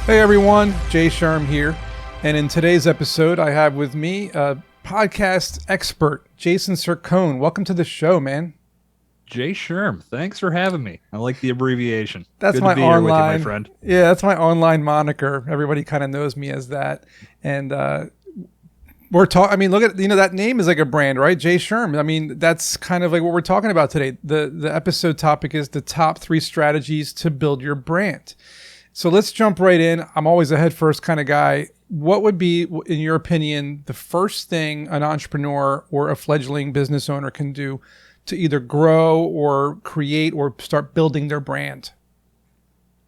Hey everyone, Jay Sherm here, and in today's episode I have with me a podcast expert, Jason Cercone. Welcome to the show, man. Jay Sherm, thanks for having me. I like the abbreviation. That's Good to my be here with you, my online, friend. yeah, that's my online moniker. Everybody kind of knows me as that, and we're talking. I mean, look at that name is like a brand, right? Jay Sherm. I mean, that's kind of like what we're talking about today. The episode topic is the top 3 strategies to build your brand. So let's jump right in. I'm always a head first kind of guy. What would be, in your opinion, the first thing an entrepreneur or a fledgling business owner can do to either grow or create or start building their brand?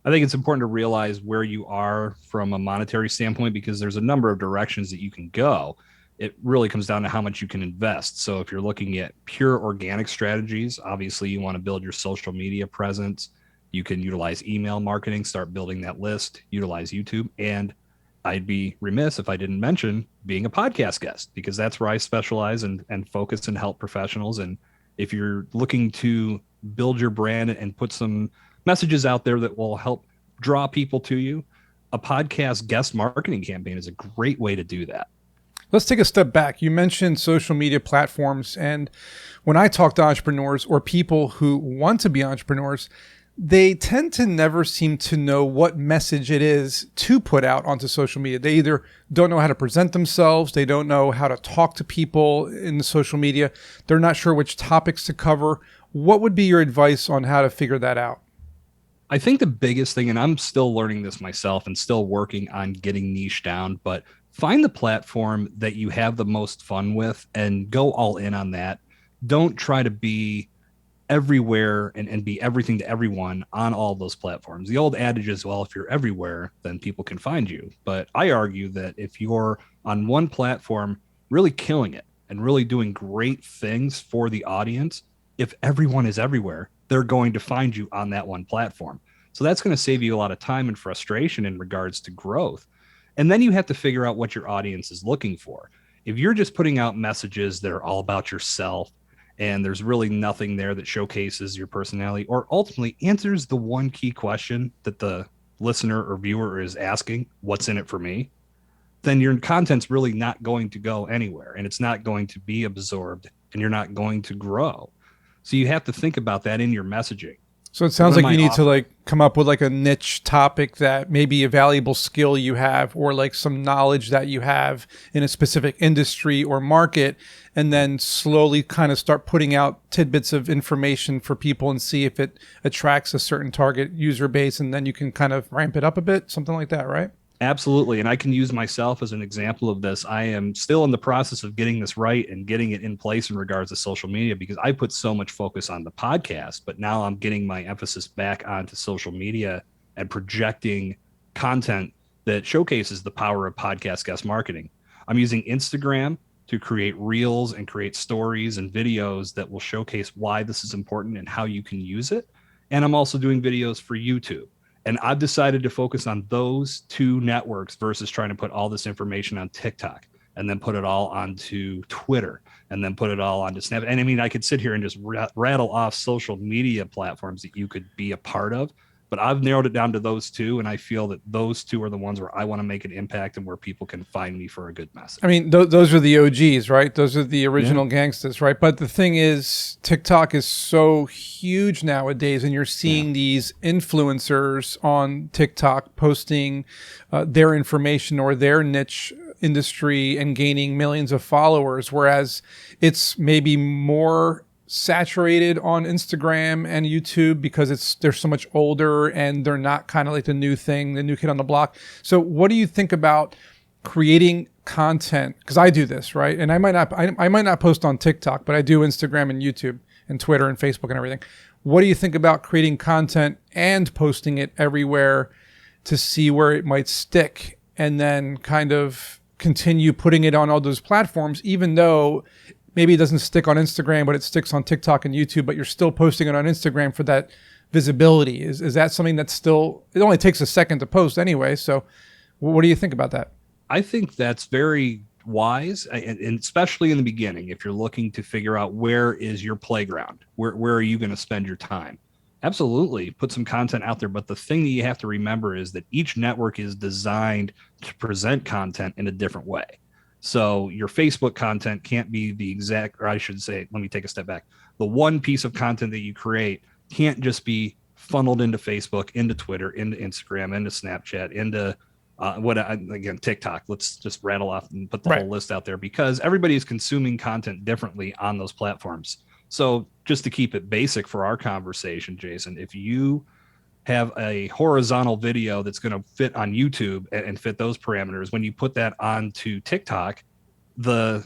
I think it's important to realize where you are from a monetary standpoint because there's a number of directions that you can go. It really comes down to how much you can invest. So if you're looking at pure organic strategies, obviously you want to build your social media presence. You can utilize email marketing, start building that list, utilize YouTube. And I'd be remiss if I didn't mention being a podcast guest because that's where I specialize and focus and help professionals. And if you're looking to build your brand and put some messages out there that will help draw people to you, a podcast guest marketing campaign is a great way to do that. Let's take a step back. You mentioned social media platforms. And when I talk to entrepreneurs or people who want to be entrepreneurs, they tend to never seem to know what message it is to put out onto social media. They either don't know how to present themselves, they don't know how to talk to people in the social media, they're not sure which topics to cover. What would be your advice on how to figure that out? I think the biggest thing, and I'm still learning this myself and still working on getting niche down, but find the platform that you have the most fun with and go all in on that. Don't try to be everywhere and be everything to everyone on all those platforms. The old adage is, well, if you're everywhere, then people can find you. But I argue that if you're on one platform really killing it and really doing great things for the audience, if everyone is everywhere, they're going to find you on that one platform. So that's going to save you a lot of time and frustration in regards to growth. And then you have to figure out what your audience is looking for. If you're just putting out messages that are all about yourself, and there's really nothing there that showcases your personality or ultimately answers the one key question that the listener or viewer is asking, what's in it for me? Then your content's really not going to go anywhere and it's not going to be absorbed and you're not going to grow. So you have to think about that in your messaging. So it sounds like you need to come up with a niche topic that may be a valuable skill you have or some knowledge that you have in a specific industry or market, and then slowly kind of start putting out tidbits of information for people and see if it attracts a certain target user base, and then you can kind of ramp it up a bit, something like that, right? Absolutely. And I can use myself as an example of this. I am still in the process of getting this right and getting it in place in regards to social media because I put so much focus on the podcast, but now I'm getting my emphasis back onto social media and projecting content that showcases the power of podcast guest marketing. I'm using Instagram to create reels and create stories and videos that will showcase why this is important and how you can use it. And I'm also doing videos for YouTube. And I've decided to focus on those 2 networks versus trying to put all this information on TikTok and then put it all onto Twitter and then put it all onto Snap. And I mean, I could sit here and just rattle off social media platforms that you could be a part of, but I've narrowed it down to those 2. And I feel that those 2 are the ones where I want to make an impact and where people can find me for a good message. I mean, those are the OGs, right? Those are the original gangsters, right? But the thing is, TikTok is so huge nowadays, and you're seeing these influencers on TikTok posting their information or their niche industry and gaining millions of followers, whereas it's maybe more saturated on Instagram and YouTube because they're so much older and they're not kind of like the new thing, the new kid on the block. So what do you think about creating content? Because I do this, right? And I might not post on TikTok, but I do Instagram and YouTube and Twitter and Facebook and everything. What do you think about creating content and posting it everywhere to see where it might stick and then kind of continue putting it on all those platforms, even though maybe it doesn't stick on Instagram, but it sticks on TikTok and YouTube, but you're still posting it on Instagram for that visibility? Is that something that's still, it only takes a second to post anyway. So what do you think about that? I think that's very wise, and especially in the beginning, if you're looking to figure out where is your playground, where are you going to spend your time? Absolutely. Put some content out there. But the thing that you have to remember is that each network is designed to present content in a different way. So your Facebook content can't be the exact, or I should say, let me take a step back. The one piece of content that you create can't just be funneled into Facebook, into Twitter, into Instagram, into Snapchat, into again, TikTok. Let's just rattle off and put the whole list out there, because everybody is consuming content differently on those platforms. So just to keep it basic for our conversation, Jason, if you have a horizontal video that's going to fit on YouTube and fit those parameters, when you put that onto TikTok, the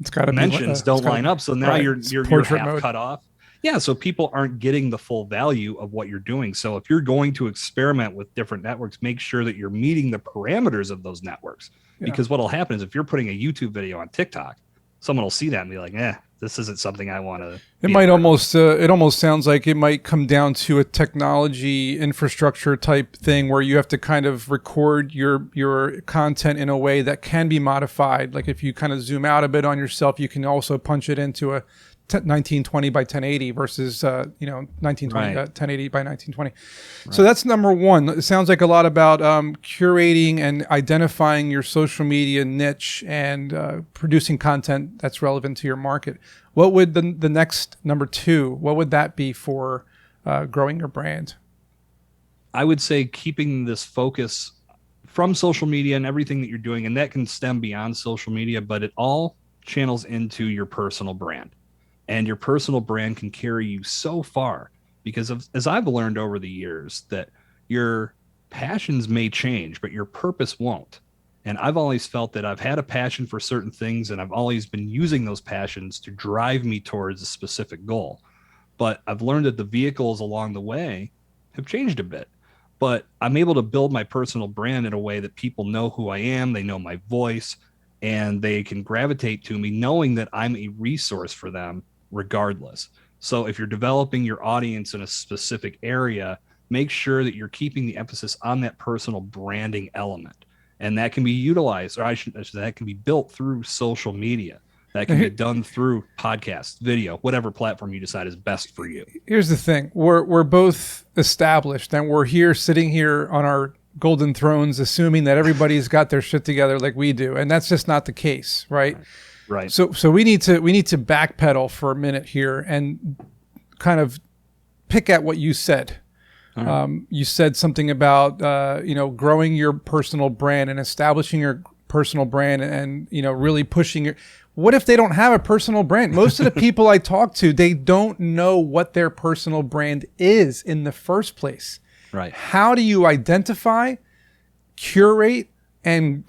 dimensions don't line up. So now you're half mode. Cut off. Yeah, so people aren't getting the full value of what you're doing. So if you're going to experiment with different networks, make sure that you're meeting the parameters of those networks. Because what'll happen is if you're putting a YouTube video on TikTok, someone will see that and be like, this isn't something I want to. It might almost, it almost sounds like it might come down to a technology infrastructure type thing where you have to kind of record your content in a way that can be modified. Like if you kind of zoom out a bit on yourself, you can also punch it into a 1920 by 1080 versus 1920 1080 by 1920. So that's number one. It sounds like a lot about curating and identifying your social media niche and producing content that's relevant to your market. What would the next number two, what would that be for growing your brand? I would say keeping this focus from social media and everything that you're doing, and that can stem beyond social media, but it all channels into your personal brand. And your personal brand can carry you so far because as I've learned over the years, that your passions may change, but your purpose won't. And I've always felt that I've had a passion for certain things, and I've always been using those passions to drive me towards a specific goal. But I've learned that the vehicles along the way have changed a bit. But I'm able to build my personal brand in a way that people know who I am, they know my voice, and they can gravitate to me knowing that I'm a resource for them regardless. So if you're developing your audience in a specific area, make sure that you're keeping the emphasis on that personal branding element. And that can be utilized, or that can be built through social media. That can be done through podcasts, video, whatever platform you decide is best for you. Here's the thing. We're both established, and we're here sitting here on our golden thrones, assuming that everybody's got their shit together like we do. And that's just not the case, right? Right. So we need to backpedal for a minute here and kind of pick at what you said. You said something about growing your personal brand and establishing your personal brand and really pushing your. What if they don't have a personal brand? Most of the people I talk to, they don't know what their personal brand is in the first place. Right. How do you identify, curate, and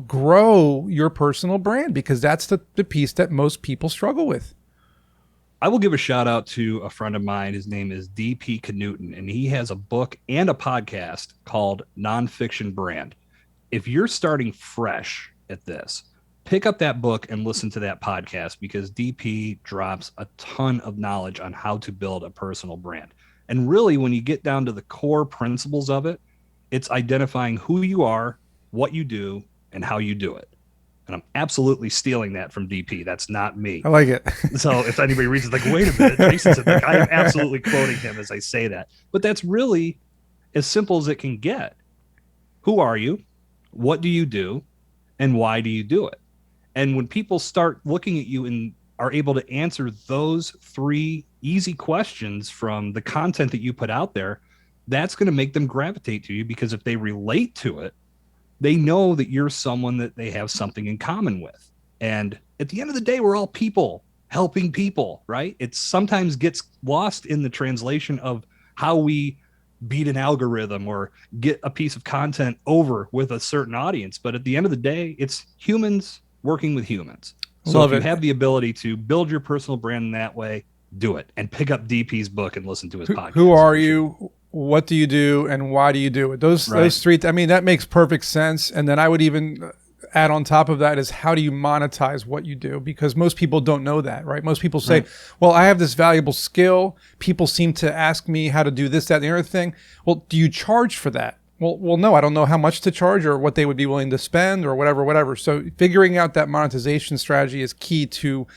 grow your personal brand? Because that's the piece that most people struggle with. I will give a shout out to a friend of mine. His name is DP Knudten, and he has a book and a podcast called Nonfiction Brand. If you're starting fresh at this, pick up that book and listen to that podcast, because DP drops a ton of knowledge on how to build a personal brand. And really, when you get down to the core principles of it, it's identifying who you are, what you do, and how you do it. And I'm absolutely stealing that from DP. That's not me. I like it. So if anybody reads it, like, wait a minute, Jason said that. I am absolutely quoting him as I say that. But that's really as simple as it can get. Who are you? What do you do? And why do you do it? And when people start looking at you and are able to answer those three easy questions from the content that you put out there, that's going to make them gravitate to you, because if they relate to it, they know that you're someone that they have something in common with. And at the end of the day, we're all people helping people, right? It sometimes gets lost in the translation of how we beat an algorithm or get a piece of content over with a certain audience. But at the end of the day, it's humans working with humans. So if you have the ability to build your personal brand in that way, do it. And pick up DP's book and listen to his podcast. Who are you? What do you do, and why do you do it? Those three. I mean, that makes perfect sense. And then I would even add on top of that is, how do you monetize what you do? Because most people don't know that, right? Most people say, well, I have this valuable skill. People seem to ask me how to do this, that, and the other thing. Well, do you charge for that? Well, no, I don't know how much to charge or what they would be willing to spend or whatever. So figuring out that monetization strategy is key to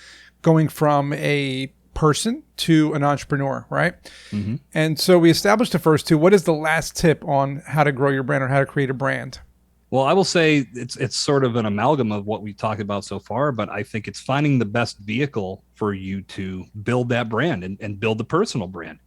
going from a person to an entrepreneur, right? Mm-hmm. And so we established the first two. What is the last tip on how to grow your brand or how to create a brand? Well, I will say it's sort of an amalgam of what we've talked about so far, but I think it's finding the best vehicle for you to build that brand and build the personal brand.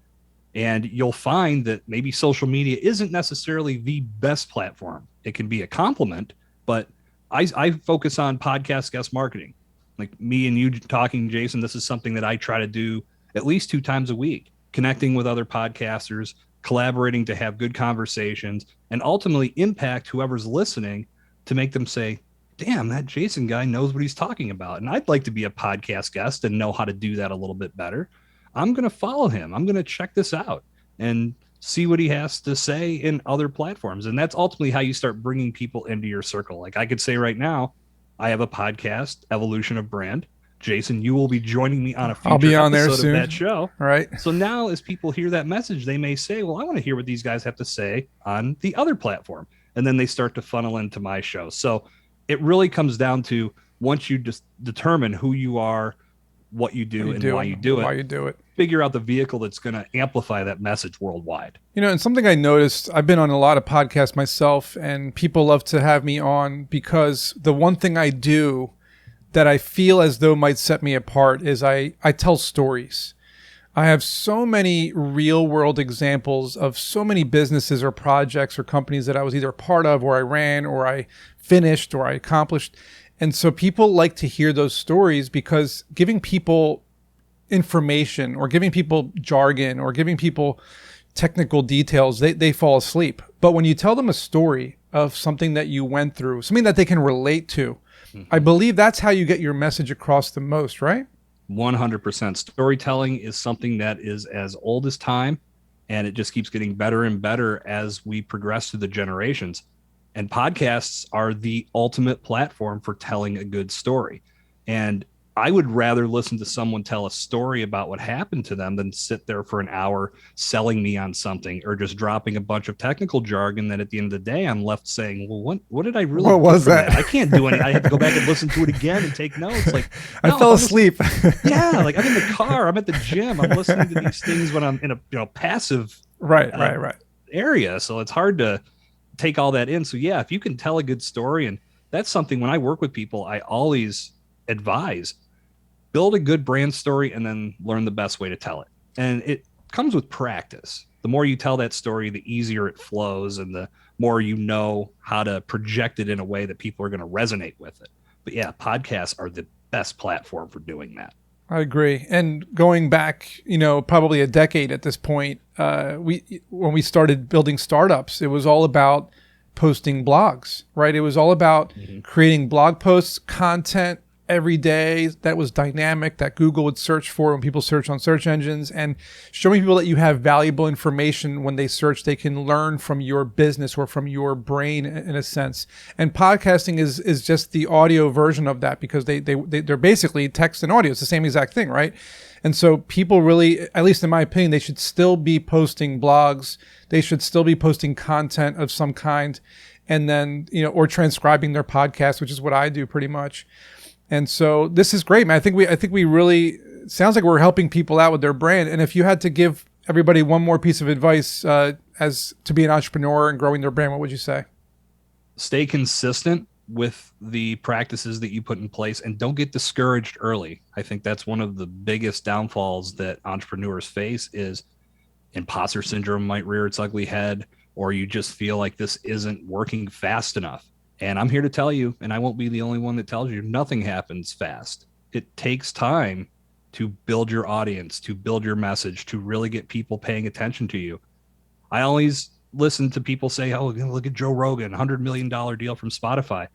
And you'll find that maybe social media isn't necessarily the best platform. It can be a complement, but I focus on podcast guest marketing. Like me and you talking, Jason, this is something that I try to do at least 2 times a week, connecting with other podcasters, collaborating to have good conversations, and ultimately impact whoever's listening to make them say, damn, that Jason guy knows what he's talking about. And I'd like to be a podcast guest and know how to do that a little bit better. I'm going to follow him. I'm going to check this out and see what he has to say in other platforms. And that's ultimately how you start bringing people into your circle. Like I could say right now, I have a podcast, Evolution of Brand. Jason, you will be joining me on a future I'll be on episode there soon. of that show. Right. So now as people hear that message, they may say, well, I want to hear what these guys have to say on the other platform. And then they start to funnel into my show. So it really comes down to once you just determine who you are, what you do, and why you do it, figure out the vehicle that's going to amplify that message worldwide. You know, and something I noticed, I've been on a lot of podcasts myself, and people love to have me on because the one thing I do that I feel as though might set me apart is I tell stories. I have so many real world examples of so many businesses or projects or companies that I was either part of or I ran or I finished or I accomplished. And so people like to hear those stories because giving people information or giving people jargon or giving people technical details, they fall asleep. But when you tell them a story of something that you went through, something that they can relate to, I believe that's how you get your message across the most, right? 100%. Storytelling is something that is as old as time, and it just keeps getting better and better as we progress through the generations. And podcasts are the ultimate platform for telling a good story. And I would rather listen to someone tell a story about what happened to them than sit there for an hour selling me on something or just dropping a bunch of technical jargon that at the end of the day, I'm left saying, well, what did I really What was that? I can't do anything. I had to go back and listen to it again and take notes. Like I fell asleep. Yeah. Like I'm in the car, I'm at the gym, I'm listening to these things when I'm in a passive right. area. So it's hard to take all that in. So yeah, if you can tell a good story, and that's something when I work with people, I always advise build a good brand story and then learn the best way to tell it. And it comes with practice. The more you tell that story, the easier it flows and the more you know how to project it in a way that people are going to resonate with it. But yeah, podcasts are the best platform for doing that. I agree. And going back, probably a decade at this point, when we started building startups, it was all about posting blogs, right? It was all about creating blog posts, content every day that was dynamic, that Google would search for when people search on search engines, and showing people that you have valuable information when they search, they can learn from your business or from your brain in a sense. And podcasting is just the audio version of that because they're basically text and audio. It's the same exact thing, right? And so people really, at least in my opinion, they should still be posting blogs. They should still be posting content of some kind, and then, or transcribing their podcast, which is what I do pretty much. And so this is great, man. I think we really, sounds like we're helping people out with their brand. And if you had to give everybody one more piece of advice as to be an entrepreneur and growing their brand, what would you say? Stay consistent with the practices that you put in place and don't get discouraged early. I think that's one of the biggest downfalls that entrepreneurs face is imposter syndrome might rear its ugly head, or you just feel like this isn't working fast enough. And I'm here to tell you, and I won't be the only one that tells you, nothing happens fast. It takes time to build your audience, to build your message, to really get people paying attention to you. I always listen to people say, oh, look at Joe Rogan, $100 million deal from Spotify.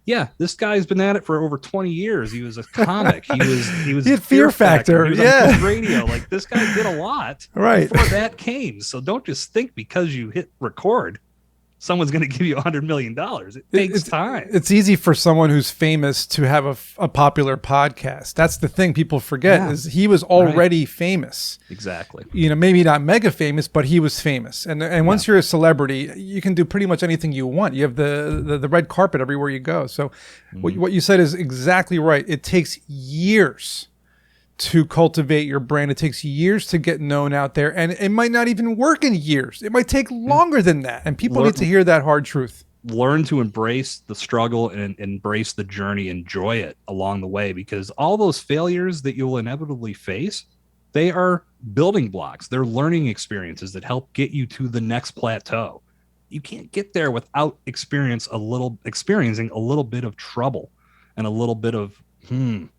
Yeah, this guy's been at it for over 20 years. He was a comic. He had Fear Factor. He was on radio. Like this guy did a lot before that came. So don't just think because you hit record, someone's going to give you $100 million. It takes time. It's easy for someone who's famous to have a popular podcast. That's the thing people forget is he was already famous. Exactly. Maybe not mega famous, but he was famous. And once you're a celebrity, you can do pretty much anything you want. You have the red carpet everywhere you go. So what you said is exactly right. It takes years to cultivate your brand. It takes years to get known out there, and it might not even work in years. It might take longer than that, and people need to hear that hard truth. Learn to embrace the struggle and embrace the journey, enjoy it along the way, because all those failures that you'll inevitably face, they are building blocks. They're learning experiences that help get you to the next plateau. You can't get there without experiencing a little bit of trouble and a little bit of, am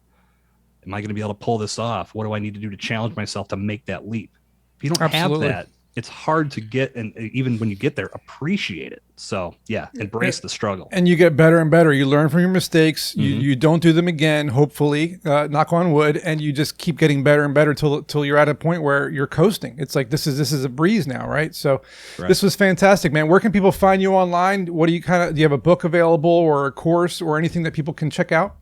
I going to be able to pull this off? What do I need to do to challenge myself to make that leap? If you don't Absolutely. have that, it's hard to get, and even when you get there, appreciate it. So yeah, embrace the struggle. And you get better and better. You learn from your mistakes. You don't do them again, hopefully, knock on wood, and you just keep getting better and better till you're at a point where you're coasting. It's like this is a breeze now, right? So This was fantastic, man. Where can people find you online? What do you have a book available or a course or anything that people can check out?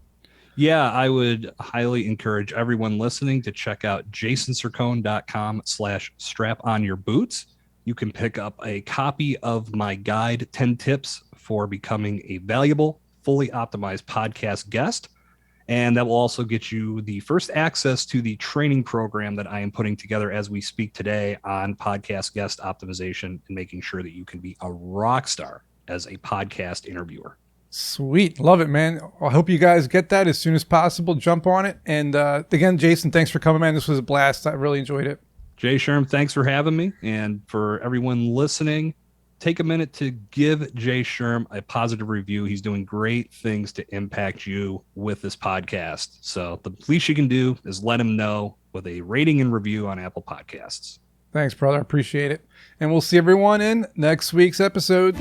Yeah, I would highly encourage everyone listening to check out jasoncercone.com/strap-on-your-boots. You can pick up a copy of my guide, 10 Tips for Becoming a Valuable, Fully Optimized Podcast Guest. And that will also get you the first access to the training program that I am putting together as we speak today on podcast guest optimization and making sure that you can be a rock star as a podcast interviewer. Sweet. Love it, man. I hope you guys get that as soon as possible. Jump on it. And again, Jason, thanks for coming, man. This was a blast. I really enjoyed it. Jay Sherm, thanks for having me. And for everyone listening, take a minute to give Jay Sherm a positive review. He's doing great things to impact you with this podcast. So the least you can do is let him know with a rating and review on Apple Podcasts. Thanks, brother. I appreciate it. And we'll see everyone in next week's episode.